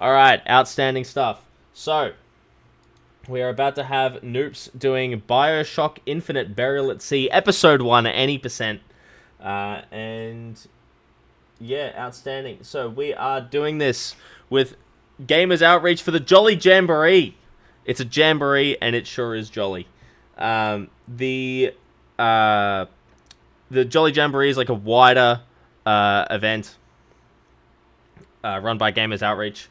All right, outstanding stuff. So, we are about to have Noops doing Bioshock Infinite Burial at Sea, Episode 1, any percent. And, yeah, outstanding. So, we are doing this with Gamers Outreach for the Jolly Jamboree. It's a jamboree, and it sure is jolly. The Jolly Jamboree is like a wider event run by Gamers Outreach,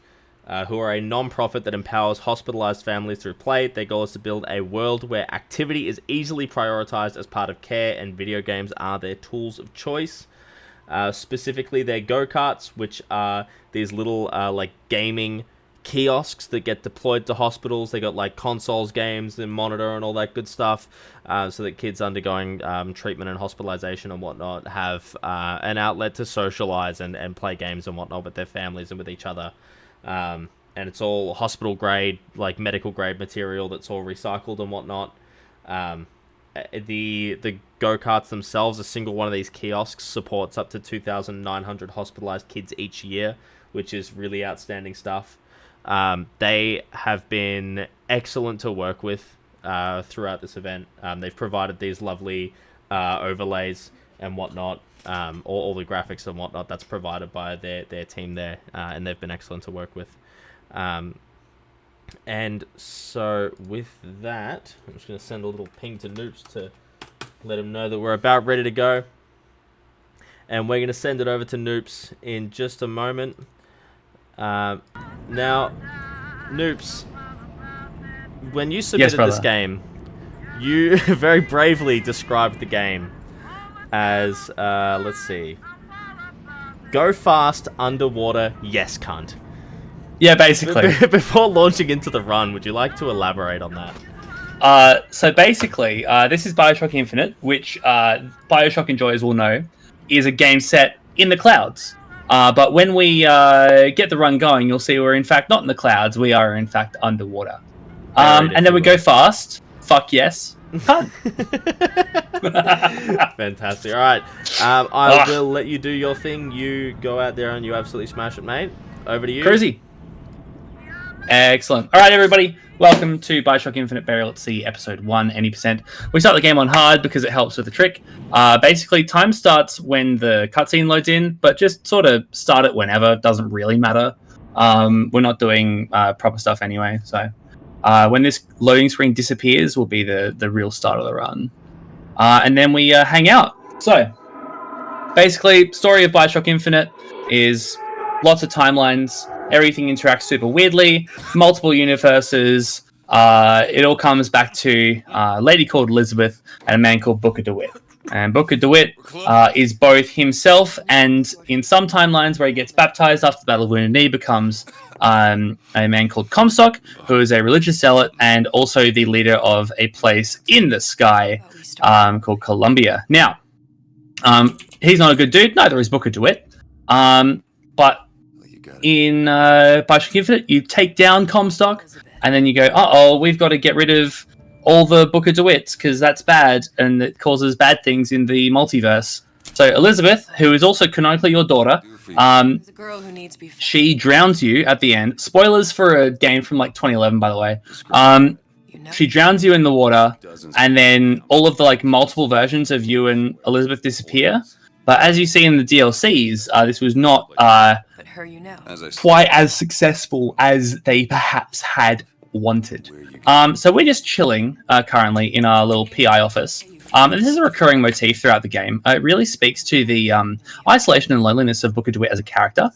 who are a non-profit that empowers hospitalized families through play. Their goal is to build a world where activity is easily prioritized as part of care, and video games are their tools of choice. Specifically, their go-karts, which are these little like gaming kiosks that get deployed to hospitals. They got like consoles, games, and monitor and all that good stuff, so that kids undergoing treatment and hospitalization and whatnot have an outlet to socialize and play games and whatnot with their families and with each other. And it's all hospital grade, like medical grade material that's all recycled and whatnot. The go-karts themselves, a single one of these kiosks supports up to 2,900 hospitalized kids each year, which is really outstanding stuff. They have been excellent to work with throughout this event. They've provided these lovely overlays and whatnot, all the graphics and whatnot that's provided by their team there, and they've been excellent to work with. And so with that, I'm just going to send a little ping to Noops to let him know that we're about ready to go. And we're going to send it over to Noops in just a moment. Now, Noops, when you submitted this game, you very bravely described the game as, let's see, go fast, underwater, yes cunt. Yeah, basically. Before launching into the run, would you like to elaborate on that? So basically, this is Bioshock Infinite, which Bioshock enjoyers will know is a game set in the clouds. But when we get the run going, you'll see we're in fact not in the clouds. We are in fact underwater. And then we go fast. Fuck yes. Fun. Fantastic. All right. I will let you do your thing. You go out there and you absolutely smash it, mate. Over to you. Cruisy. Excellent. All right, everybody. Welcome to Bioshock Infinite Burial at Sea, Episode 1, any percent. We start the game on hard because it helps with the trick. Basically, time starts when the cutscene loads in, but just sort of start it whenever. Doesn't really matter. We're not doing proper stuff anyway, so when this loading screen disappears will be the real start of the run. And then we hang out. So, basically, story of Bioshock Infinite is lots of timelines. Everything interacts super weirdly. Multiple universes. It all comes back to a lady called Elizabeth and a man called Booker DeWitt. And Booker DeWitt is both himself and, in some timelines where he gets baptized after the Battle of Wounded Knee, becomes a man called Comstock, who is a religious zealot and also the leader of a place in the sky called Columbia. Now, he's not a good dude. Neither is Booker DeWitt. But in Bioshock Infinite, you take down Comstock, and then you go, uh-oh, we've got to get rid of all the Booker DeWitts, because that's bad, and it causes bad things in the multiverse. So Elizabeth, who is also canonically your daughter, she drowns you at the end. Spoilers for a game from like 2011, by the way. She drowns you in the water, and then all of the like multiple versions of you and Elizabeth disappear. But as you see in the DLCs, this was not quite as successful as they perhaps had wanted. So we're just chilling currently in our little PI office. And this is a recurring motif throughout the game. It really speaks to the isolation and loneliness of Booker DeWitt as a character.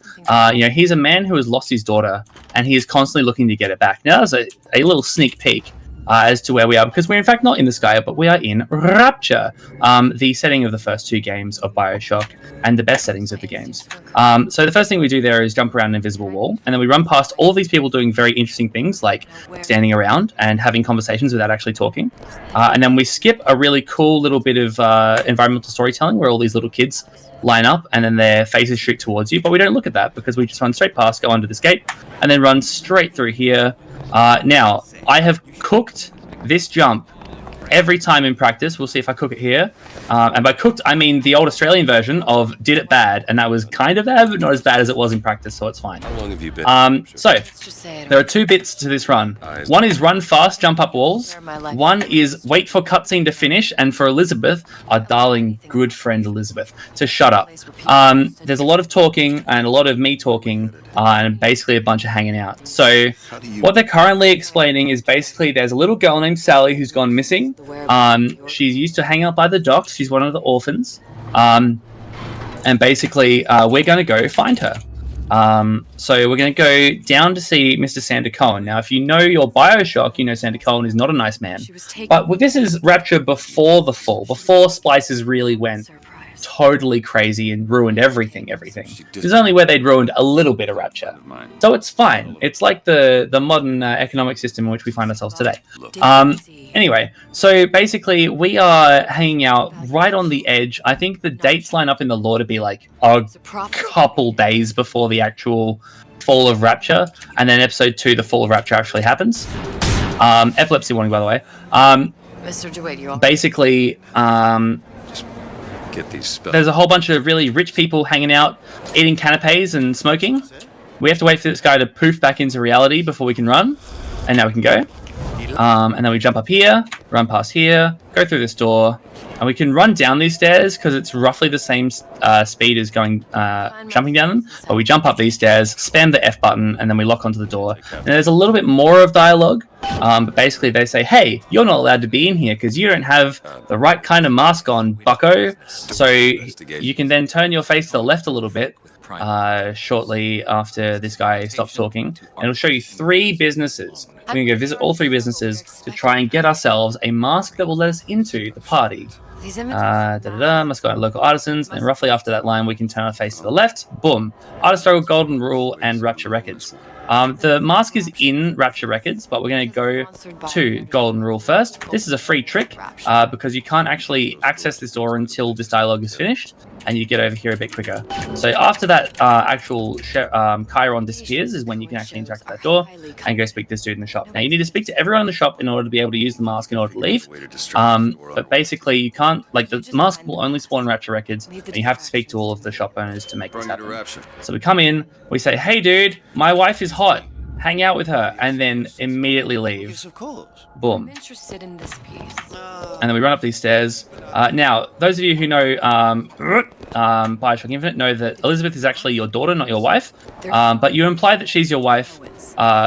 He's a man who has lost his daughter, and he is constantly looking to get it back. Now, that's a little sneak peek as to where we are, because we're in fact not in the sky, but we are in Rapture, the setting of the first two games of Bioshock, and the best settings of the games. So the first thing we do there is jump around an invisible wall, and then we run past all of these people doing very interesting things, like standing around and having conversations without actually talking. And then we skip a really cool little bit of environmental storytelling, where all these little kids line up, and then their faces shoot towards you, but we don't look at that, because we just run straight past, go under this gate, and then run straight through here. Now, I have cooked this jump every time in practice. We'll see if I cook it here. And by cooked, I mean the old Australian version of did it bad, and that was kind of bad, but not as bad as it was in practice, so it's fine. How long have you been? So there are 2 bits to this run. One is run fast, jump up walls. One is wait for cutscene to finish, and for Elizabeth, our darling good friend Elizabeth, to shut up. There's a lot of talking and a lot of me talking, and basically a bunch of hanging out. So what they're currently explaining is basically there's a little girl named Sally who's gone missing. She's used to hang out by the docks. She's one of the orphans. And basically, we're going to go find her. So we're going to go down to see Mr. Sander Cohen. Now, if you know your Bioshock, you know Sander Cohen is not a nice man. But this is Rapture before the fall, before Splices really went totally crazy and ruined everything. This is only where they'd ruined a little bit of Rapture. So it's fine. It's like the modern economic system in which we find ourselves today. Anyway, so basically we are hanging out right on the edge. I think the dates line up in the lore to be like a couple days before the actual fall of Rapture. And then episode 2, the fall of Rapture actually happens. Epilepsy warning, by the way. Mr. DeWitt, you're all Basically, Get these spells. there's a whole bunch of really rich people hanging out, eating canapes and smoking. We have to wait for this guy to poof back into reality before we can run. And now we can go. And then we jump up here, run past here, go through this door, and we can run down these stairs because it's roughly the same speed as going jumping down them. But we jump up these stairs, spam the F button, and then we lock onto the door. And there's a little bit more of dialogue, but basically they say, hey, you're not allowed to be in here because you don't have the right kind of mask on, bucko. So you can then turn your face to the left a little bit. Shortly after this guy stops talking, and it'll show you 3 businesses. We're going to go visit all 3 businesses to try and get ourselves a mask that will let us into the party. Must go to local artisans, and roughly after that line we can turn our face to the left. Boom. Artist Struggle, Golden Rule, and Rapture Records. The mask is in Rapture Records, but we're going to go to Golden Rule first. This is a free trick because you can't actually access this door until this dialogue is finished, and you get over here a bit quicker. So after that actual Chiron disappears is when you can actually interact with that door and go speak to this dude in the shop. Now you need to speak to everyone in the shop in order to be able to use the mask in order to leave. But basically you can't, like, the mask will only spawn Rapture Records, and you have to speak to all of the shop owners to make this happen. So we come in, we say, hey dude, my wife is hot, hang out with her, and then immediately leave. Yes, of course. Boom. I'm interested in this piece. And then we run up these stairs. Now, those of you who know Bioshock Infinite know that Elizabeth is actually your daughter, not your wife. But you imply that she's your wife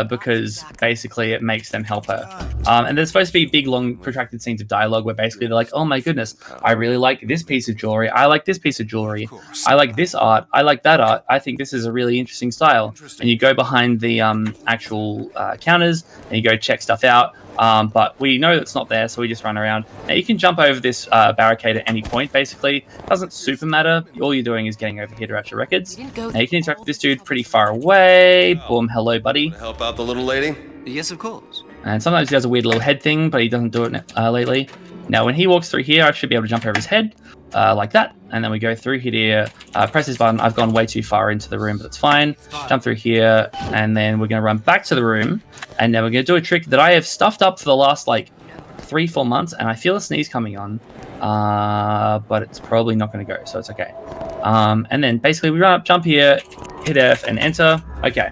because basically it makes them help her. And there's supposed to be big, long, protracted scenes of dialogue where basically they're like, oh my goodness, I really like this piece of jewelry. I like this piece of jewelry. I like this art. I like that art. I think this is a really interesting style. And you go behind the actual counters and you go check stuff out. But we know it's not there, so we just run around. Now you can jump over this barricade at any point, basically. Doesn't super matter. All you're doing is getting over here to Rapture Records. Now you can interact with this dude pretty far away. Boom, hello, buddy. Help out the little lady? Yes, of course. And sometimes he does a weird little head thing, but he doesn't do it lately. Now when he walks through here, I should be able to jump over his head, like that. And then we go through here, press this button. I've gone way too far into the room, but it's fine. Jump through here, and then we're going to run back to the room. And then we're going to do a trick that I have stuffed up for the last, like, 3-4 months, and I feel a sneeze coming on. But it's probably not going to go, so it's okay. And then basically we run up, jump here, hit F, and enter. Okay.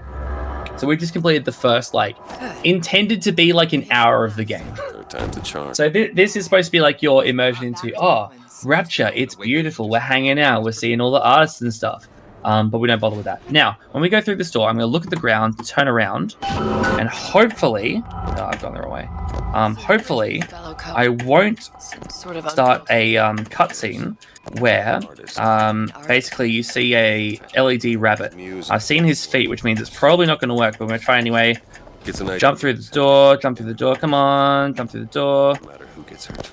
So we just completed the first, like, intended to be like an hour of the game. No time to charm. So this is supposed to be like your immersion into, oh, Rapture, it's beautiful, we're hanging out, we're seeing all the artists and stuff. But we don't bother with that. Now, when we go through this door, I'm going to look at the ground, turn around, and hopefully... Oh, I've gone the wrong way. Hopefully, I won't start a cutscene where basically you see a LED rabbit. I've seen his feet, which means it's probably not going to work, but we're going to try anyway. Jump through the door, come on, jump through the door.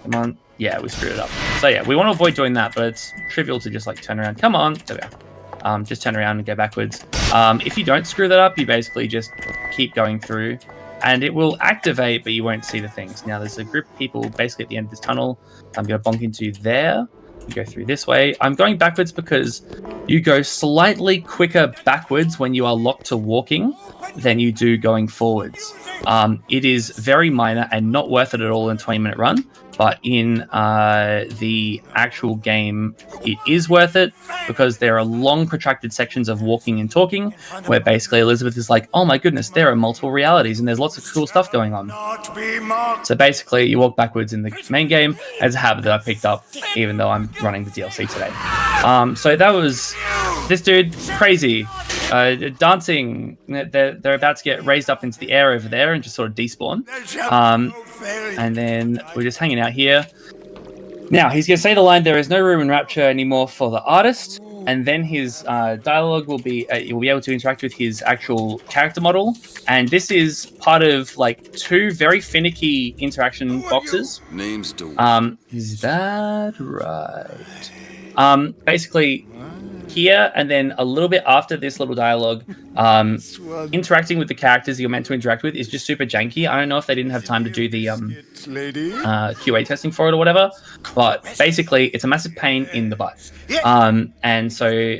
Come on. Yeah, we screwed it up. So yeah, we want to avoid doing that, but it's trivial to just like turn around. Come on. There we go. Just turn around and go backwards. If you don't screw that up, you basically just keep going through and it will activate, but you won't see the things. Now there's a group of people basically at the end of this tunnel. I'm going to bonk into there. You go through this way. I'm going backwards because you go slightly quicker backwards when you are locked to walking than you do going forwards. It is very minor and not worth it at all in a 20-minute run. but in the actual game, it is worth it because there are long, protracted sections of walking and talking where basically Elizabeth is like, oh my goodness, there are multiple realities and there's lots of cool stuff going on. So basically, you walk backwards in the main game as a habit that I picked up, even though I'm running the DLC today. So that was this dude, crazy. Dancing, they're about to get raised up into the air over there and just sort of despawn. And then we're just hanging out here. Now, he's going to say the line, there is no room in Rapture anymore for the artist. And then his dialogue will be, you'll be able to interact with his actual character model. And this is part of like 2 very finicky interaction boxes. Name's Dewey. Is that right? Basically, here and then a little bit after this little dialogue, interacting with the characters you're meant to interact with is just super janky. I don't know if they didn't have time to do the QA testing for it or whatever, but basically it's a massive pain in the butt. And so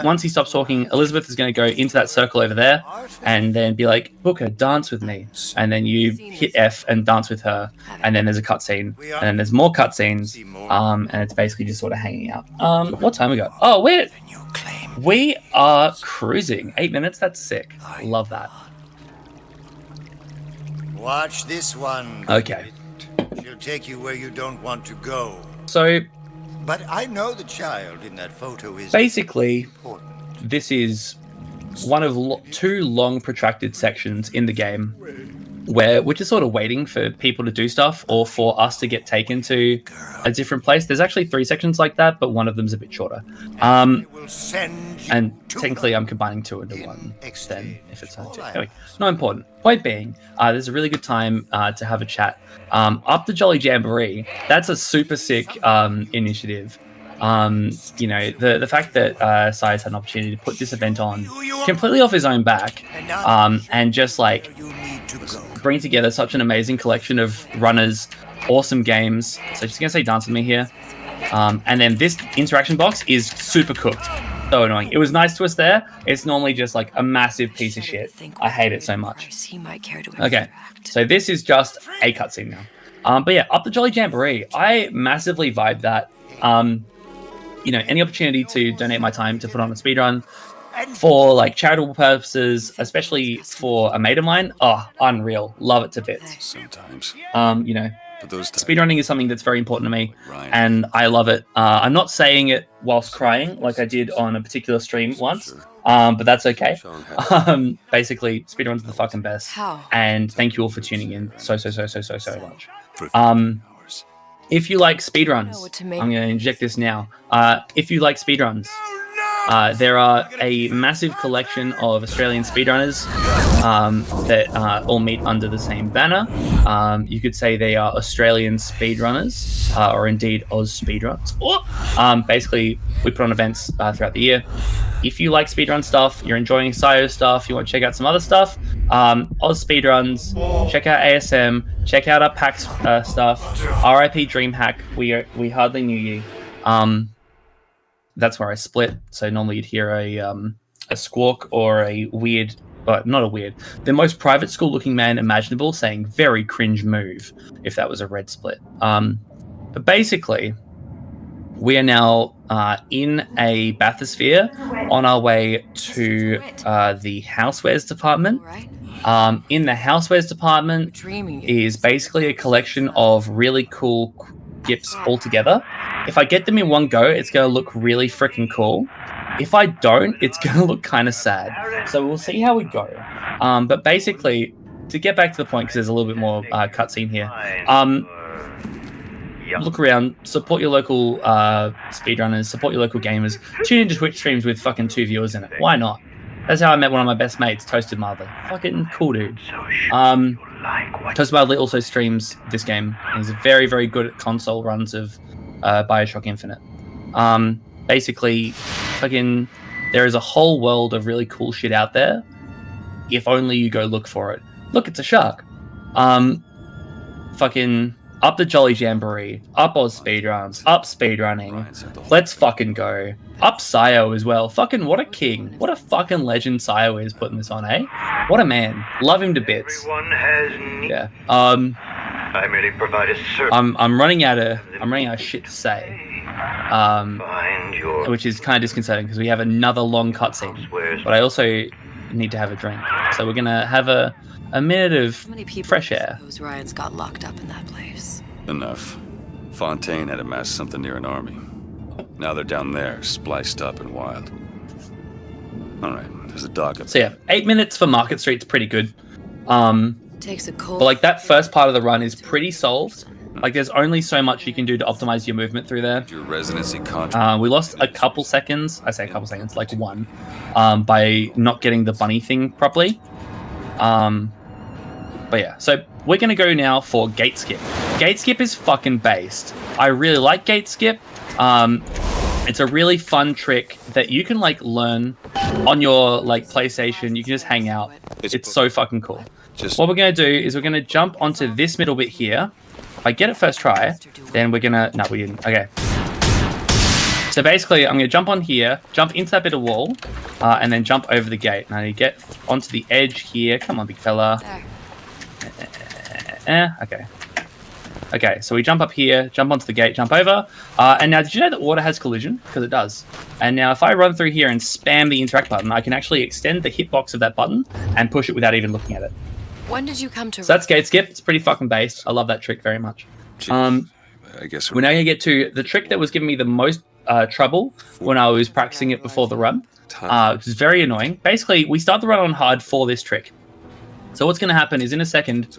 once he stops talking, Elizabeth is going to go into that circle over there and then be like, Booker, dance with me. And then you hit F and dance with her. And then there's a cutscene. And then there's more cutscenes. And it's basically just sort of hanging out. What time we got? Oh, we are cruising. 8 minutes. That's sick. Love that. Watch this one. Okay. She'll take you where you don't want to go. So But I know the child in that photo is basically, important. this is one of 2 long protracted sections in the game where we're just sort of waiting for people to do stuff or for us to get taken to a different place. There's actually 3 sections like that, but one of them's a bit shorter. And technically I'm combining 2 into 1 then if it's not 2. Anyway, not important. Point being, there's a really good time to have a chat. Up the Jolly Jamboree, that's a super sick initiative. You know, the fact that Si's had an opportunity to put this event on completely off his own back, and just like bring together such an amazing collection of runners, awesome games. So she's gonna say dance with me here. And then this interaction box is super cooked. So annoying. It was nice to us there. It's normally just like a massive piece of shit. I hate it so much. Okay, so this is just a cutscene now. But yeah, up the Jolly Jamboree, I massively vibe that. You know, any opportunity to donate my time to put on a speedrun for like charitable purposes, especially for a mate of mine, unreal. Love it to bits. Sometimes. You know, speedrunning is something that's very important to me, and I love it. I'm not saying it whilst crying like I did on a particular stream once, but that's okay. Basically, speedruns are the fucking best. And thank you all for tuning in so much. If you like speedruns, I'm going to inject this now. If you like speedruns, there are a massive collection of Australian speedrunners that all meet under the same banner. You could say they are Australian speedrunners, or indeed Oz speedruns. Basically, we put on events throughout the year. If you like speedrun stuff, you're enjoying Syo stuff, you want to check out some other stuff, Oz speedruns, check out ASM, check out our PAX stuff, RIP DreamHack, we hardly knew you. That's where I split. So normally you'd hear a squawk or a weird, not a weird, the most private school looking man imaginable saying very cringe move if that was a red split. But basically, we are now in a bathysphere on our way to the housewares department. In the housewares department is basically a collection of really cool gifts all together. If I get them in one go, it's going to look really freaking cool. If I don't, it's going to look kind of sad. So we'll see how we go. But basically, to get back to the point, because there's a little bit more cutscene here. Look around, support your local speedrunners, support your local gamers. Tune into Twitch streams with fucking 2 viewers in it. Why not? That's how I met one of my best mates, Toasted Mildly. Fucking cool dude. Toasted Mildly also streams this game. He's very, very good at console runs of Bioshock Infinite. Basically, fucking, there is a whole world of really cool shit out there. If only you go look for it. Look, it's a shark. Fucking up the Jolly Jamboree, up Oz speedruns, up speedrunning. Let's fucking go. Up Syo as well. Fucking what a king. What a fucking legend Syo is putting this on, eh? What a man. Love him to bits. Yeah. I merely provide a service. I'm running out of shit to say. Find your Which is kind of disconcerting because we have another long cutscene, but I also need to have a drink. So we're gonna have a minute of How many people fresh air. Those Ryans got locked up in that place. Enough. Fontaine had amassed something near an army. Now they're down there, spliced up and wild. Alright, there's a dock up So yeah, 8 minutes for Market Street's pretty good. Takes a cold. But like that first part of the run is pretty solved. Like there's only so much you can do to optimize your movement through there. your residency contract. We lost a couple seconds. I say a couple seconds, like one, by not getting the bunny thing properly. But yeah, so we're gonna go now for gate skip. Gate skip is fucking based. I really like gate skip. It's a really fun trick that you can like learn on your like PlayStation. You can just hang out. It's so fucking cool. What we're gonna do is we're gonna jump onto this middle bit here. If I get it first try, then we're gonna... No, we didn't. Okay. So basically, I'm gonna jump on here, jump into that bit of wall, and then jump over the gate. Now you get onto the edge here. Come on, big fella. Okay. Okay, so we jump up here, jump onto the gate, jump over. And now, did you know that water has collision? Because it does. And now if I run through here and spam the interact button, I can actually extend the hitbox of that button and push it without even looking at it. When did you come to? So that's gate skip. It's pretty fucking based. I love that trick very much. I guess We're now going to get to the trick that was giving me the most trouble when I was practicing it before the run. Which is very annoying. Basically, we start the run on hard for this trick. So what's going to happen is in a second,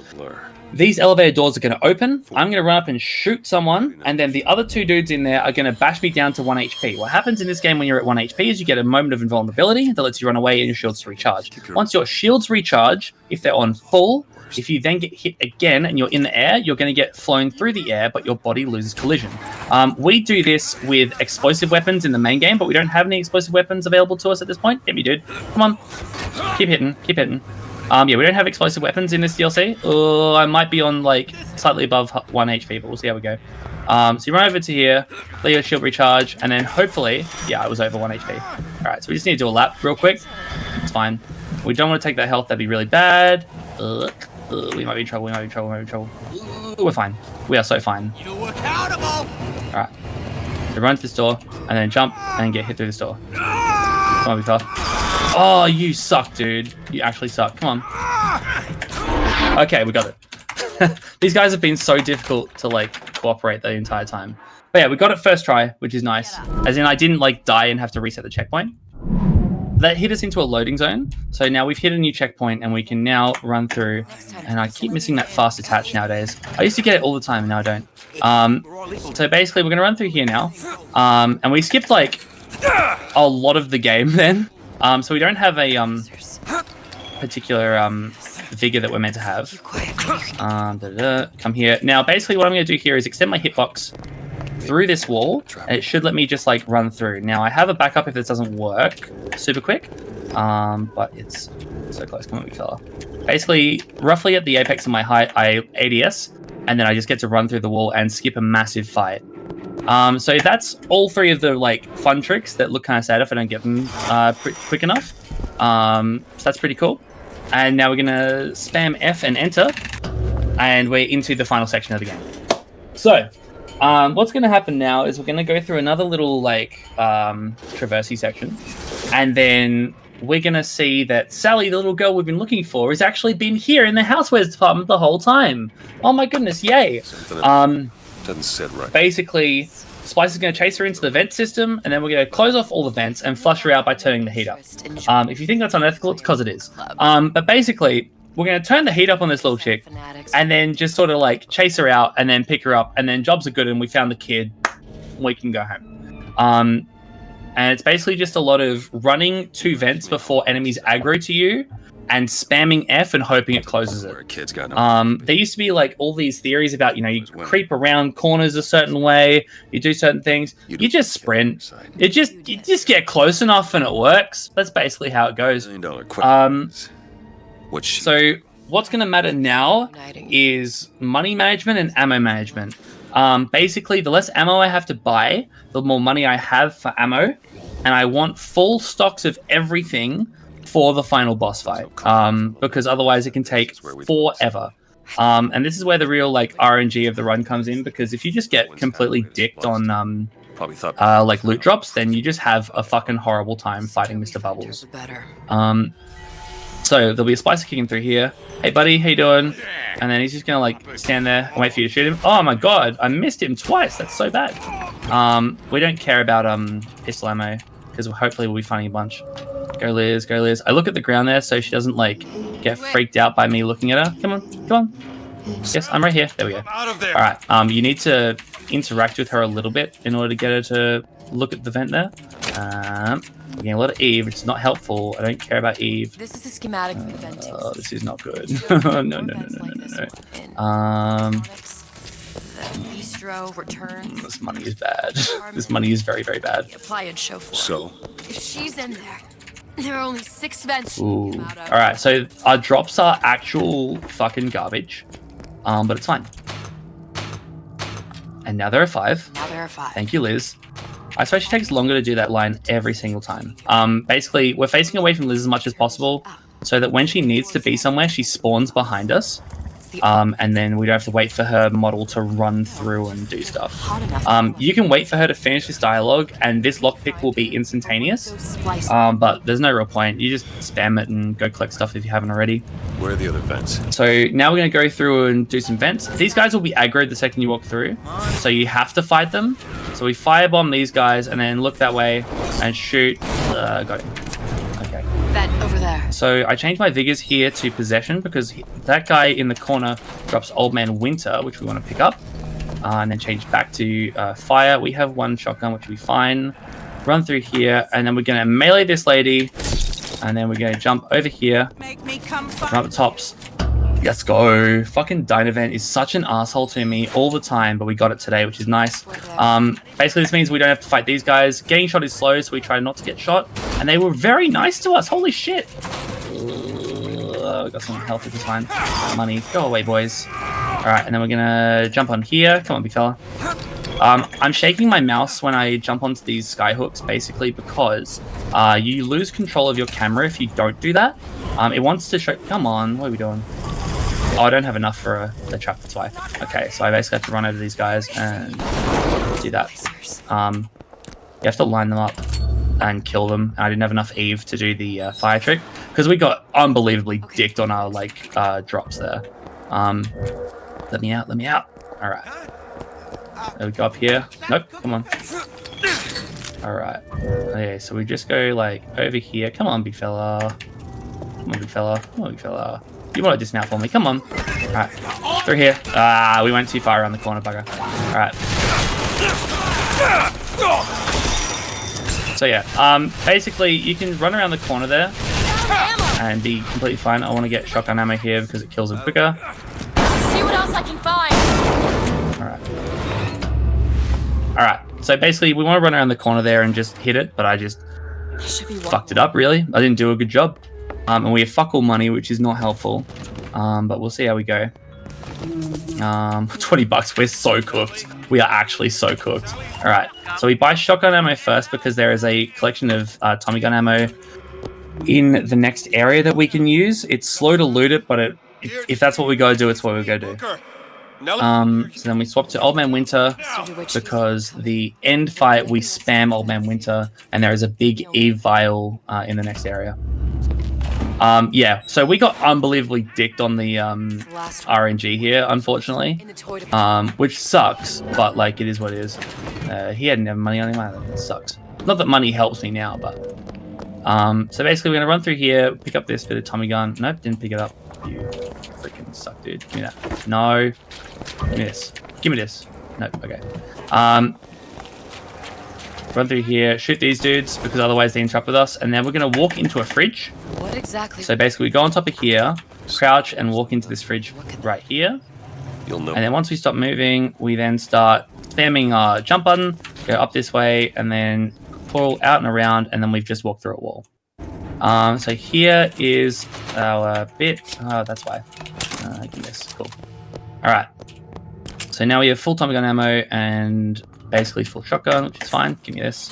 these elevator doors are going to open. I'm going to run up and shoot someone, and then the other two dudes in there are going to bash me down to 1 HP. What happens in this game when you're at 1 HP is you get a moment of invulnerability that lets you run away and your shields recharge. Once your shields recharge, if they're on full, if you then get hit again and you're in the air, you're going to get flown through the air, but your body loses collision. We do this with explosive weapons in the main game, but we don't have any explosive weapons available to us at this point. Hit me, dude. Come on. Keep hitting. Keep hitting. Yeah, we don't have explosive weapons in this DLC. Oh, I might be on, like, slightly above 1 HP, but we'll see how we go. So you run over to here, let your shield recharge, and then hopefully... Yeah, I was over 1 HP. Alright, so we just need to do a lap real quick. It's fine. We don't want to take that health. That'd be really bad. We might be in trouble. We might be in trouble. We might be in trouble. We're fine. We are so fine. Alright. So run to this door, and then jump, and get hit through this door. Come on, be fast. Oh, you suck, dude. You actually suck. Come on. Okay, we got it. These guys have been so difficult to, like, cooperate the entire time. But yeah, we got it first try, which is nice. As in, I didn't, like, die and have to reset the checkpoint. That hit us into a loading zone. So now we've hit a new checkpoint, and we can now run through. And I keep missing that fast attach nowadays. I used to get it all the time, and now I don't. So basically, we're going to run through here now. And we skipped, like, a lot of the game then. So we don't have a particular vigor that we're meant to have. Come here. Now, basically what I'm going to do here is extend my hitbox through this wall, and it should let me just, like, run through. Now, I have a backup if this doesn't work super quick, but it's so close. Come on, big fella. Basically, roughly at the apex of my height, I ADS, and then I just get to run through the wall and skip a massive fight. So that's all three of the, like, fun tricks that look kind of sad if I don't get them quick enough. So that's pretty cool. And now we're going to spam F and enter, and we're into the final section of the game. So, what's going to happen now is we're going to go through another little, like, traversy section, and then we're going to see that Sally, the little girl we've been looking for, has actually been here in the housewares department the whole time. Oh my goodness, yay! Doesn't sit right. Basically, Splice is going to chase her into the vent system, and then we're going to close off all the vents and flush her out by turning the heat up. If you think that's unethical, it's because it is. But basically, we're going to turn the heat up on this little chick, and then just sort of, like, chase her out, and then pick her up, and then jobs are good, and we found the kid. We can go home. And it's basically just a lot of running to vents before enemies aggro to you, and spamming F and hoping it closes it. There used to be, like, all these theories about, you know, you creep around corners a certain way, you do certain things, you just sprint. You just get close enough and it works. That's basically how it goes. So what's going to matter now is money management and ammo management. Basically, the less ammo I have to buy, the more money I have for ammo, and I want full stocks of everything for the final boss fight, because otherwise it can take forever. And this is where the real like RNG of the run comes in, because if you just get completely dicked on Probably thought like loot drops, then you just have a fucking horrible time fighting Mr. Bubbles. The better. So there'll be a splicer kicking through here. Hey buddy, how you doing? And then he's just gonna like stand there and wait for you to shoot him. Oh my god, I missed him twice. That's so bad. We don't care about pistol ammo because hopefully we'll be finding a bunch. Go Liz, go Liz. I look at the ground there so she doesn't like get freaked out by me looking at her. Come on, come on. Yes, I'm right here. There we go. out of there. All right. You need to interact with her a little bit in order to get her to look at the vent there. We're getting a lot of Eve, which is not helpful. I don't care about Eve. This is a schematic for the venting. Oh, this is not good. system. No. The bistro returns. This money is bad. This money is very, very bad. Apply and show for. So, If she's in there, there are only 6 vents. Ooh. All right. So our drops are actual fucking garbage, but it's fine. And now there are 5. Now there are 5. Thank you, Liz. I suppose she takes longer to do that line every single time. Basically, we're facing away from Liz as much as possible so that when she needs to be somewhere, she spawns behind us. And then we don't have to wait for her model to run through and do stuff. You can wait for her to finish this dialogue, and this lockpick will be instantaneous. But there's no real point. You just spam it and go collect stuff if you haven't already. where are the other vents? So now we're going to go through and do some vents. These guys will be aggroed the second you walk through, so you have to fight them. So we firebomb these guys and then look that way and shoot. Got it. Okay. Vent over there. So I changed my vigors here to possession because that guy in the corner drops Old Man Winter, which we want to pick up. And then change back to fire. We have 1 shotgun, which will be fine. Run through here, and then we're going to melee this lady. And then we're going to jump over here. Make me come Jump up the tops. Let's go. Fucking Dynavent is such an asshole to me all the time, but we got it today, which is nice. Basically, this means we don't have to fight these guys. Getting shot is slow, so we try not to get shot. And they were very nice to us. Holy shit. We got some health, which is fine. Money. Go away, boys. All right, and then we're going to jump on here. Come on, big fella. I'm shaking my mouse when I jump onto these skyhooks, basically because you lose control of your camera if you don't do that. It wants to show... Come on, what are we doing? Oh, I don't have enough for the trap, that's why. Okay, so I basically have to run over these guys and do that. You have to line them up and kill them. And I didn't have enough Eve to do the fire trick because we got unbelievably dicked on our like drops there. Let me out, let me out. All right. There we go up here. Nope, come on. All right. Okay, so we just go like over here. Come on, big fella. Come on, big fella. Come on, big fella. You want to dismount for me? Come on. All right. Through here. Ah, we went too far around the corner, bugger. All right. So yeah, basically you can run around the corner there and be completely fine. I want to get shotgun ammo here because it kills them quicker. See what else I can find. All right. So basically we want to run around the corner there and just hit it, but I just fucked it up, really. I didn't do a good job. And we have fuck all money, which is not helpful. But we'll see how we go. 20 bucks. We're so cooked. We are actually so cooked. All right. So we buy shotgun ammo first because there is a collection of Tommy gun ammo in the next area that we can use. It's slow to loot it, but if that's what we gotta do, it's what we gotta do. So then we swap to Old Man Winter because the end fight we spam Old Man Winter, and there is a big Eve vial in the next area. Yeah, so we got unbelievably dicked on the RNG here, unfortunately, which sucks, but like it is what it is. He hadn't have money on him either. It sucks. Not that money helps me now, but so basically we're gonna run through here, pick up this bit of Tommy gun. Nope, didn't pick it up. You freaking suck, dude. Give me that. No. Give me this. Give me this. Nope. Okay. Run through here, shoot these dudes because otherwise they interrupt with us, and then we're gonna walk into a fridge. What exactly? So basically, we go on top of here, crouch, and walk into this fridge right here. You'll know. And then once we stop moving, we then start spamming our jump button, go up this way, and then pull out and around, and then we've just walked through a wall. So here is our bit. Oh, that's why. Give me this. Cool. All right. So now we have full Tommy gun ammo, and basically full shotgun, which is fine. Give me this.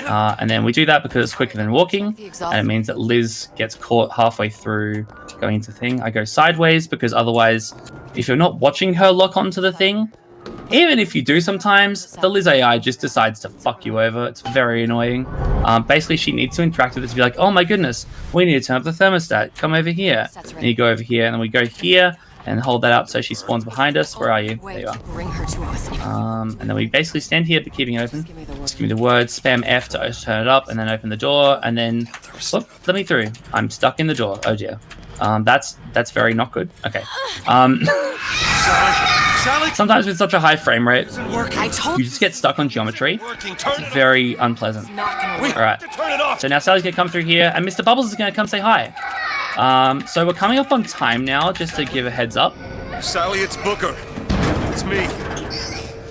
And then we do that because it's quicker than walking, and it means that Liz gets caught halfway through going into the thing. I go sideways because otherwise, if you're not watching her lock onto the thing, even if you do sometimes, the Liz AI just decides to fuck you over. It's very annoying. Basically, she needs to interact with it to be like, oh my goodness, we need to turn up the thermostat. Come over here. And you go over here, and then we go here and hold that up so she spawns behind us. Where are you? There you are. And then we basically stand here, but keeping it open. Just give me the word, spam F to turn it up, and then open the door, and then whoop, let me through. I'm stuck in the door. Oh dear. That's very not good. Okay. Sometimes with such a high frame rate, you just get stuck on geometry. It's very unpleasant. Alright. So now Sally's going to come through here, and Mr. Bubbles is going to come say hi. So we're coming up on time now, just to give a heads up. Sally, it's Booker. It's me.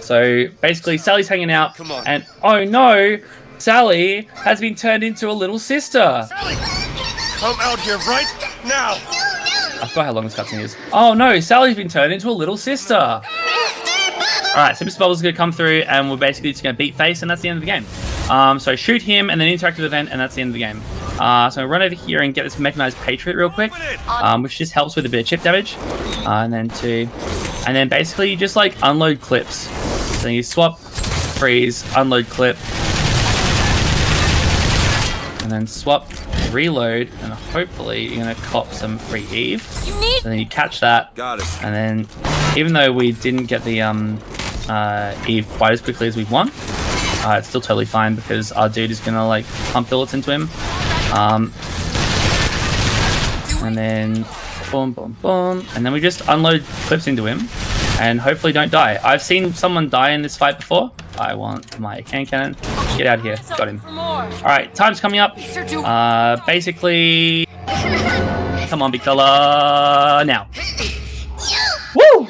So basically, Sally's hanging out, and oh no, Sally has been turned into a little sister. Sally, come out here right now. I forgot how long this cutscene is. Oh no, Sally's been turned into a little sister. Alright, so Mr. Bubbles is going to come through, and we're basically just going to beat face, and that's the end of the game. So shoot him, and then interactive event, and that's the end of the game. So run over here and get this mechanized Patriot real quick, which just helps with a bit of chip damage. And then basically you just like unload clips. So you swap, freeze, unload clip, and then swap, reload, and hopefully you're gonna cop some free Eve. And then you catch that. Got it. And then even though we didn't get the Eve quite as quickly as we want, it's still totally fine because our dude is gonna like pump bullets into him. And then boom, boom, boom, and then we just unload clips into him, and hopefully don't die. I've seen someone die in this fight before. I want my cannon. Get out of here. Got him. All right, time's coming up. Basically, come on, big fella, now. Woo!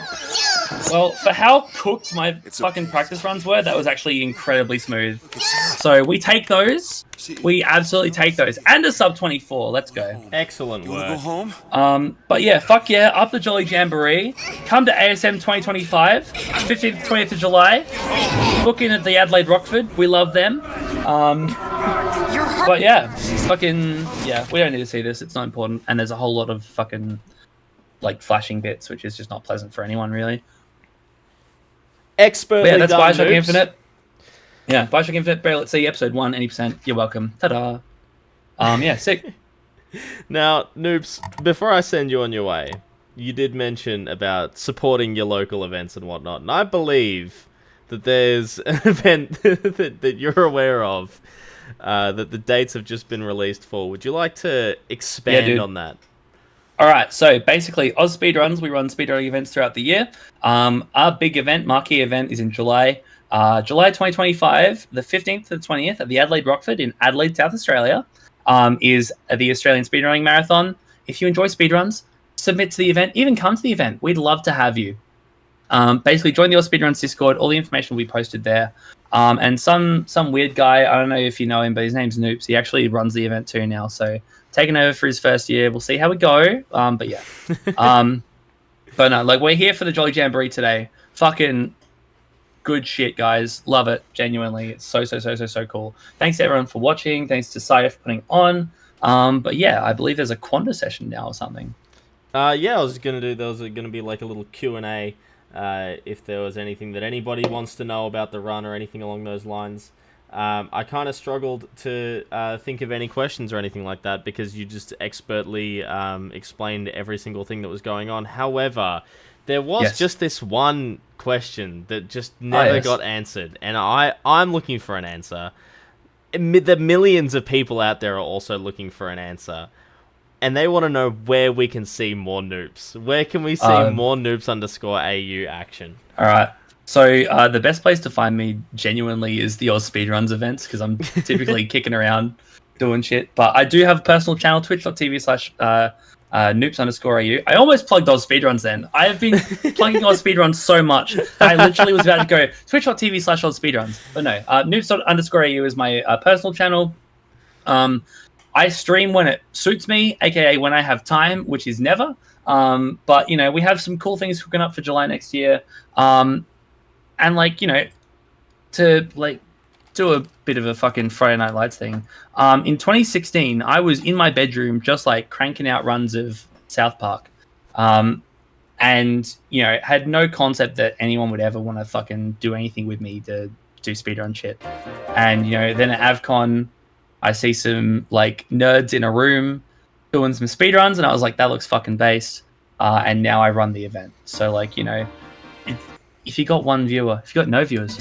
Well, for how cooked my fucking practice runs were, that was actually incredibly smooth. So we take those. We absolutely take those. And a sub 24. Let's go. Excellent work. Go home? But yeah, fuck yeah. Up the Jolly Jamboree. Come to ASM 2025. 15th to 20th of July. Book in at the Adelaide Rockford. We love them. But yeah, fucking, yeah, we don't need to see this. It's not important. And there's a whole lot of fucking, like, flashing bits, which is just not pleasant for anyone, really. Expertly that's done, Bioshock Noops. Infinite. Yeah, Bioshock Infinite, let's see, episode 1, 80%. You're welcome. Ta-da. Yeah, sick. Now, Noops, before I send you on your way, you did mention about supporting your local events and whatnot, and I believe that there's an event that you're aware of that the dates have just been released for. Would you like to expand on that? Alright, so basically, Oz Speedruns, we run speedrunning events throughout the year. Our big event, marquee event, is in July. July 2025, the 15th to the 20th at the Adelaide Rockford in Adelaide, South Australia, is the Australian Speedrunning Marathon. If you enjoy speedruns, submit to the event, even come to the event. We'd love to have you. Basically, join the Oz Speedruns Discord. All the information will be posted there. And some weird guy, I don't know if you know him, but his name's Noops. He actually runs the event too now, so taking over for his first year. We'll see how we go. But yeah. But no, like, we're here for the Jolly Jamboree today. Fucking good shit, guys. Love it. Genuinely. It's so cool. Thanks to everyone for watching. Thanks to Saya for putting on. But yeah, I believe there's a Quanda session now or something. Yeah, I was gonna do. There was gonna be like a little Q&A. If there was anything that anybody wants to know about the run or anything along those lines. I kind of struggled to think of any questions or anything like that because you just expertly explained every single thing that was going on. However, there was just this one question that just never got answered, and I'm looking for an answer. The millions of people out there are also looking for an answer, and they want to know where we can see more Noops. Where can we see more Noops_AU action? All right. So the best place to find me genuinely is the Oz Speedruns events because I'm typically kicking around doing shit. But I do have a personal channel, twitch.tv/Noops_AU. I almost plugged Oz Speedruns then. I have been plugging Oz Speedruns so much. I literally was about to go twitch.tv/Oz Speedruns. But no, Noops_AU is my personal channel. I stream when it suits me, aka when I have time, which is never. But, you know, we have some cool things cooking up for July next year. And, like, you know, to like do a bit of a fucking Friday Night Lights thing. In 2016, I was in my bedroom just like cranking out runs of South Park, and had no concept that anyone would ever want to fucking do anything with me to do speedrun shit. And then at AvCon, I see some like nerds in a room doing some speedruns, and I was like, that looks fucking based. And now I run the event. So like if you got one viewer, if you got no viewers,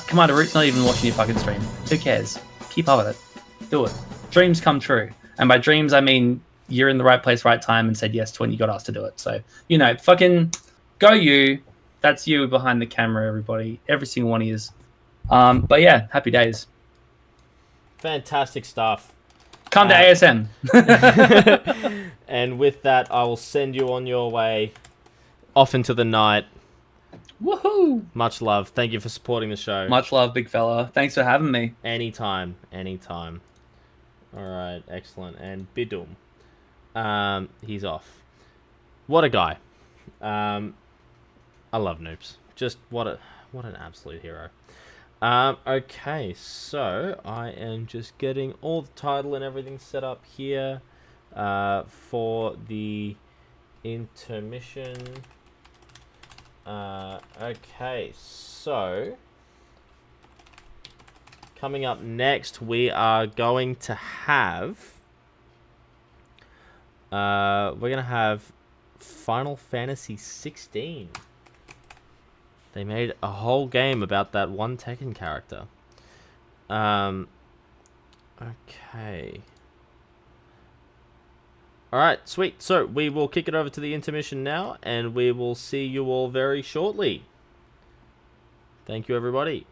Commander Root's not even watching your fucking stream. Who cares? Keep up with it. Do it. Dreams come true. And by dreams, I mean you're in the right place, right time, and said yes to when you got asked to do it. So, fucking go you. That's you behind the camera, everybody. Every single one of you. But yeah, happy days. Fantastic stuff. Come to ASM. And with that, I will send you on your way off into the night. Woohoo! Much love. Thank you for supporting the show. Much love, big fella. Thanks for having me. Anytime. Alright, excellent. And Bidum. He's off. What a guy. I love Noops. Just what an absolute hero. Okay, so I am just getting all the title and everything set up here for the intermission. Okay, so coming up next, we are going to have Final Fantasy 16. They made a whole game about that one Tekken character. Okay. Alright, sweet. So, we will kick it over to the intermission now, and we will see you all very shortly. Thank you, everybody.